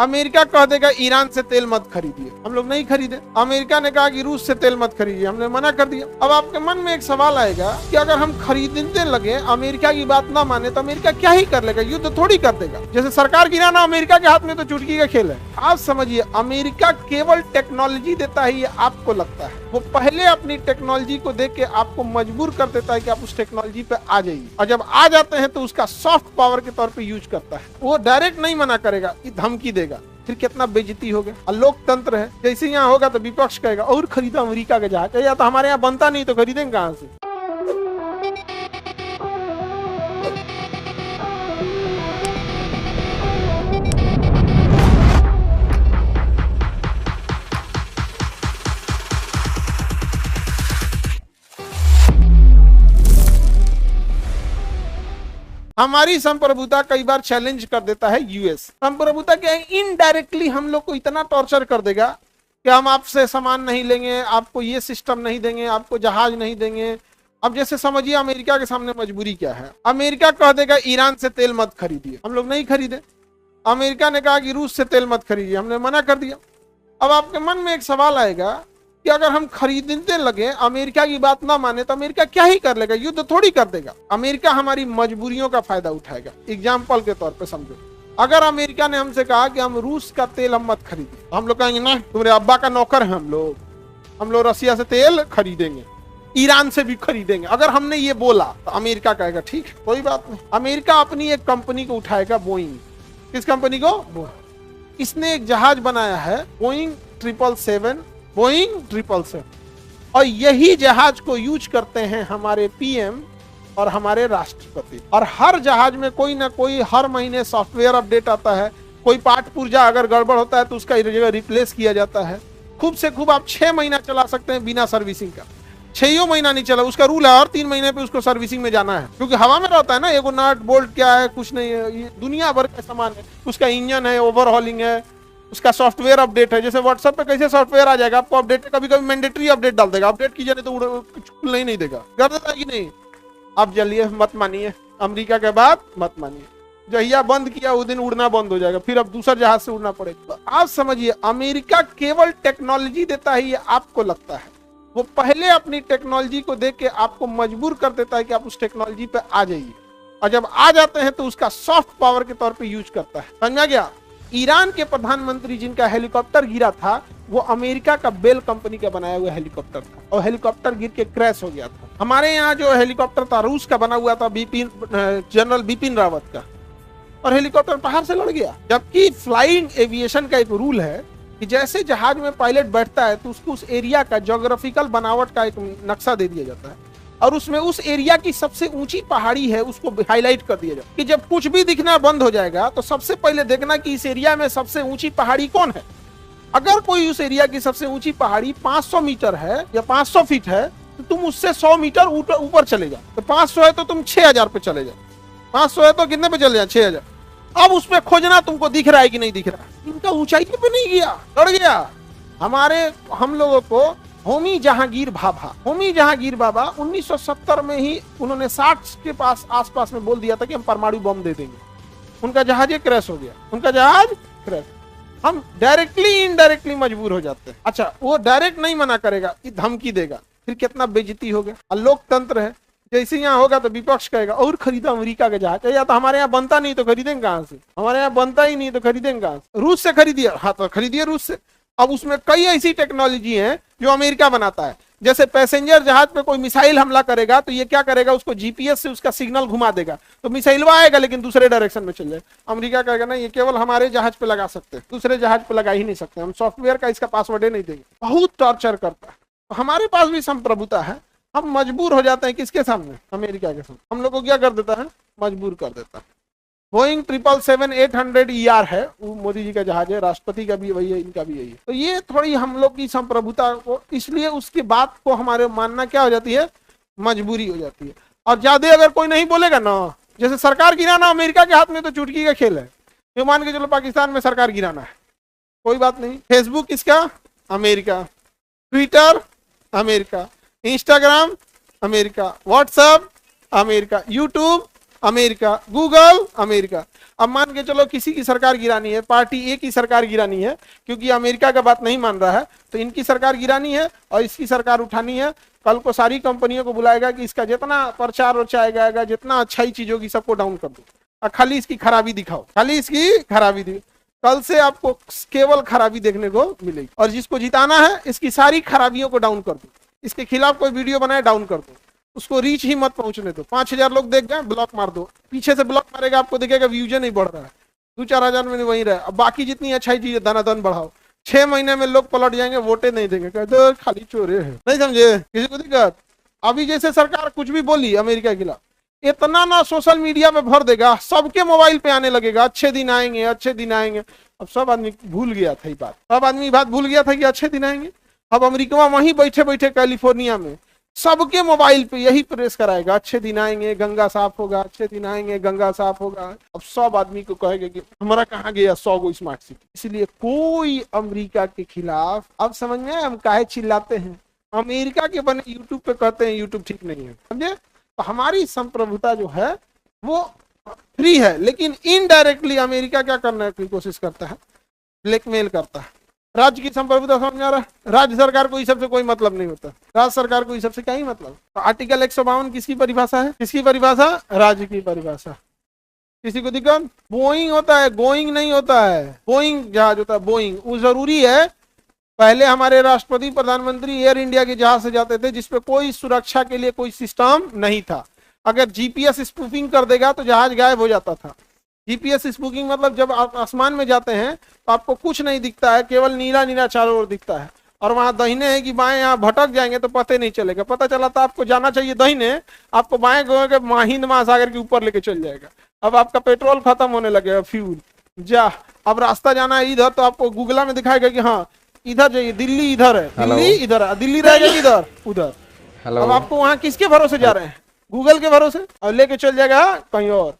America कह देगा Iran से तेल मत खरीदिए, हम लोग नहीं खरीदे। अमेरिका ने कहा कि रूस से तेल मत खरीदिए, हमने मना कर दिया। अब आपके मन में एक सवाल आएगा कि अगर हम खरीदने लगे, अमेरिका की बात ना माने तो अमेरिका क्या ही कर लेगा, युद्ध थोड़ी कर देगा। जैसे सरकार गिराना अमेरिका के हाथ में तो चुटकी का खेल है। आप समझिए, अमेरिका केवल टेक्नोलॉजी देता है, ये आपको लगता है। वो पहले अपनी टेक्नोलॉजी को देख के आपको मजबूर कर देता है कि आप उस टेक्नोलॉजी पे आ जाइए, और जब आ जाते हैं तो उसका सॉफ्ट पावर के तौर पे यूज करता है। वो डायरेक्ट नहीं मना करेगा, धमकी देगा। फिर कितना बेइज्जती हो गया। और लोकतंत्र है, जैसे यहाँ होगा तो विपक्ष कहेगा और खरीदा अमेरिका का जहाज, या तो हमारे यहाँ बनता नहीं तो खरीदेंगे कहाँ से। हमारी संप्रभुता कई बार चैलेंज कर देता है यूएस। संप्रभुता क्या है, इनडायरेक्टली हम लोग को इतना टॉर्चर कर देगा कि हम आपसे सामान नहीं लेंगे, आपको ये सिस्टम नहीं देंगे, आपको जहाज नहीं देंगे। अब जैसे समझिए अमेरिका के सामने मजबूरी क्या है। अमेरिका कह देगा ईरान से तेल मत खरीदिए, हम लोग नहीं खरीदे। अमेरिका ने कहा कि रूस से तेल मत खरीदिए, हमने मना कर दिया। अब आपके मन में एक सवाल आएगा कि अगर हम खरीदने लगे, अमेरिका की बात ना माने तो अमेरिका क्या ही कर लेगा, युद्ध थोड़ी कर देगा। अमेरिका हमारी मजबूरियों का फायदा उठाएगा। एग्जाम्पल के तौर पे समझो, अगर अमेरिका ने हमसे कहा कि हम रूस का तेल हम मत खरीदें, हम लोग कहेंगे ना, तुम्हारे अब्बा का नौकर है हम लोग रसिया से तेल खरीदेंगे, ईरान से भी खरीदेंगे। अगर हमने ये बोला तो अमेरिका कहेगा ठीक है, कोई बात नहीं। अमेरिका अपनी एक कंपनी को उठाएगा, बोइंग। किस कंपनी को? बोइंग। इसने एक जहाज बनाया है, बोइंग 777, बोइंग 777, और यही जहाज को यूज करते हैं हमारे पीएम और हमारे राष्ट्रपति। और हर जहाज में कोई ना कोई हर महीने सॉफ्टवेयर अपडेट आता है। कोई पार्ट पुर्जा अगर गड़बड़ होता है तो उसका जगह रिप्लेस किया जाता है। खूब से खूब आप 6 महीना चला सकते हैं बिना सर्विसिंग का। 6 महीना नहीं चला, उसका रूल है, और 3 महीने पे उसको सर्विसिंग में जाना है, क्योंकि हवा में रहता है ना। एगो नट बोल्ट क्या है, कुछ नहीं है, ये दुनिया भर का सामान है। उसका इंजन है, ओवरहॉलिंग है, उसका सॉफ्टवेयर अपडेट है। जैसे व्हाट्सएप पे कैसे सॉफ्टवेयर आ जाएगा आपको अपडेट, कभी कभी मैंडेटरी अपडेट डाल देगा, अपडेट कीजिए नहीं तो खुलने नहीं देगा, कर देता है कि नहीं। अब चलिए, मत मानिए, अमेरिका के बाद मत मानिए, जहिया बंद किया उस दिन उड़ना बंद हो जाएगा, फिर अब दूसरा जहाज से उड़ना पड़ेगा। तो आप समझिए, अमेरिका केवल टेक्नोलॉजी देता है, ये आपको लगता है। वो पहले अपनी टेक्नोलॉजी को देख के आपको मजबूर कर देता है कि आप उस टेक्नोलॉजी पे आ जाइए, और जब आ जाते हैं तो उसका सॉफ्ट पावर के तौर पे यूज करता है। समझ में गया? ईरान के प्रधानमंत्री जिनका हेलीकॉप्टर गिरा था, वो अमेरिका का बेल कंपनी का बनाया हुआ हेलीकॉप्टर था, और हेलीकॉप्टर गिर के क्रैश हो गया था। हमारे यहाँ जो हेलीकॉप्टर था रूस का बना हुआ था, जनरल बिपिन रावत का, और हेलीकॉप्टर बाहर से लड़ गया। जबकि फ्लाइंग एविएशन का एक रूल है कि जैसे जहाज में पायलट बैठता है तो उसको उस एरिया का ज्योग्राफिकल बनावट का एक नक्शा दे दिया जाता है, और उसमें उस एरिया की सबसे ऊंची पहाड़ी है उसको हाईलाइट कर दिया जाए कि जब कुछ भी दिखना बंद हो जाएगा तो सबसे पहले देखना कि इस एरिया में सबसे ऊंची पहाड़ी कौन है। अगर कोई उस एरिया की सबसे ऊंची पहाड़ी 500 मीटर है या 500 फीट है तो तुम उससे 100 मीटर ऊपर चले जाओ। तो 500 है तो तुम 6000 पे चले जाओ, 500 है तो कितने पे चले जाओ? 6000। अब उसमें खोजना तुमको दिख रहा है कि नहीं दिख रहा है। इनका ऊंचाई पे नहीं गया, लड़ गया। हम लोगों को होमी जहांगीर भाभा 1970 में ही उन्होंने 60 के पास आसपास में बोल दिया था कि हम परमाणु बम दे देंगे। उनका जहाज क्रैश हो गया, उनका जहाज क्रैश। हम डायरेक्टली इनडायरेक्टली मजबूर हो जाते हैं। अच्छा, वो डायरेक्ट नहीं मना करेगा, धमकी देगा, फिर कितना बेइज्जती हो गया। और लोकतंत्र है, जैसे यहाँ होगा तो विपक्ष कहेगा और खरीदा अमेरिका का जहाज, या तो हमारे यहाँ बनता नहीं तो खरीदेंगे कहाँ से, हमारे यहाँ बनता ही नहीं तो खरीदेंगे कहाँ से। रूस से खरीदिए, हाँ तो खरीदिए रूस से। अब उसमें कई ऐसी टेक्नोलॉजी है जो अमेरिका बनाता है। जैसे पैसेंजर जहाज पे कोई मिसाइल हमला करेगा तो ये क्या करेगा, उसको जीपीएस से उसका सिग्नल घुमा देगा, तो मिसाइल आएगा लेकिन दूसरे डायरेक्शन में चल जाए। अमेरिका कहेगा ना, ये केवल हमारे जहाज पे लगा सकते हैं, दूसरे जहाज पे लगा ही नहीं सकते, हम सॉफ्टवेयर का इसका पासवर्ड नहीं देंगे। बहुत टॉर्चर करता है। तो हमारे पास भी संप्रभुता है, हम मजबूर हो जाते हैं किसके सामने? अमेरिका के सामने। हम लोग को क्या कर देता है? मजबूर कर देता है। बोइंग 777-800ER है, वो मोदी जी का जहाज है, राष्ट्रपति का भी वही है, इनका भी यही है। तो ये थोड़ी हम लोग की संप्रभुता को, इसलिए उसकी बात को हमारे मानना क्या हो जाती है? मजबूरी हो जाती है। और ज्यादा अगर कोई नहीं बोलेगा ना, जैसे सरकार गिराना अमेरिका के हाथ में तो चुटकी का खेल है। ये मान के चलो पाकिस्तान में सरकार गिराना है, कोई बात नहीं। फेसबुक किसका? America. Twitter America, Instagram America, WhatsApp America, YouTube America, Google America. अब मान के चलो किसी की सरकार गिरानी है, पार्टी ए की सरकार गिरानी है, क्योंकि अमेरिका का बात नहीं मान रहा है, तो इनकी सरकार गिरानी है और इसकी सरकार उठानी है। कल को सारी कंपनियों को बुलाएगा कि इसका जितना प्रचार उचाएगा, जितना अच्छाई चीज होगी सबको डाउन कर दो और खाली इसकी खराबी दिखाओ, खाली इसकी खराबी दिखाओ। कल से आपको केवल खराबी देखने को मिलेगी। और जिसको जिताना है इसकी सारी खराबियों को डाउन कर दो, इसके खिलाफ कोई वीडियो बनाए डाउन कर दो, उसको रीच ही मत पहुंचने दो। 5000 लोग देख गए, ब्लॉक मार दो। पीछे से ब्लॉक मारेगा, आपको दिखेगा व्यूज नहीं बढ़ रहा है, 2-4 हजार में वही रहे। अब बाकी जितनी अच्छाई चीज दनादन बढ़ाओ। 6 महीने में लोग पलट जाएंगे, वोटे नहीं देंगे, कहते खाली चोरे है। नहीं समझे? किसी को दिक्कत? अभी जैसे सरकार कुछ भी बोली अमेरिका के खिलाफ, इतना ना सोशल मीडिया पे भर देगा, सबके मोबाइल पे आने लगेगा, अच्छे दिन आएंगे, अच्छे दिन आएंगे। अब सब आदमी भूल गया था ये बात, सब आदमी बात भूल गया था कि अच्छे दिन आएंगे। अब अमेरिका वहीं बैठे बैठे कैलिफोर्निया में सबके मोबाइल पे यही प्रेस कराएगा, अच्छे दिन आएंगे, गंगा साफ होगा, अच्छे दिन आएंगे, गंगा साफ होगा। अब सब आदमी को कहेगा कि हमारा कहाँ गया 100 गो स्मार्ट सिटी। इसलिए कोई अमेरिका के खिलाफ, अब समझ में हम काहे चिल्लाते हैं, अमेरिका के बने यूट्यूब पे कहते हैं यूट्यूब ठीक नहीं है, समझे? तो हमारी संप्रभुता जो है वो फ्री है, लेकिन इनडायरेक्टली अमेरिका क्या करने की कोशिश करता है, ब्लैकमेल करता है। राज्य की संप्रभुता समझ आ रहा है? राज्य सरकार को इस सबसे कोई मतलब नहीं होता, राज्य सरकार को इस सबसे क्या ही मतलब। तो आर्टिकल 152 किसकी परिभाषा है? किसकी परिभाषा? राज्य की परिभाषा। किसी को दिक्कत? बोइंग होता है, गोइंग नहीं होता है। बोइंग जहाज होता है, बोइंग वो जरूरी है। पहले हमारे राष्ट्रपति प्रधानमंत्री एयर इंडिया के जहाज से जाते थे जिसपे कोई सुरक्षा के लिए कोई सिस्टम नहीं था। अगर जीपीएस स्पूफिंग कर देगा तो जहाज गायब हो जाता था। जीपीएस स्पूफिंग मतलब जब आप आसमान में जाते हैं तो आपको कुछ नहीं दिखता है, केवल नीला नीला चारों ओर दिखता है, और वहां दाहिने है कि बाएं, यहाँ भटक जाएंगे तो पता नहीं चलेगा। पता चला तो आपको जाना चाहिए दाहिने, आपको बाएं गए हिंद महासागर के ऊपर लेके चल जाएगा। अब आपका पेट्रोल खत्म होने लगेगा, फ्यूल जा, अब रास्ता जाना है इधर, तो आपको गूगल में दिखाएगा कि हाँ इधर जाइए, दिल्ली इधर है, दिल्ली इधर है, दिल्ली रहेगा इधर उधर। अब आपको वहां किसके भरोसे जा रहे हैं? गूगल के भरोसे, और लेके चल जाएगा कहीं और।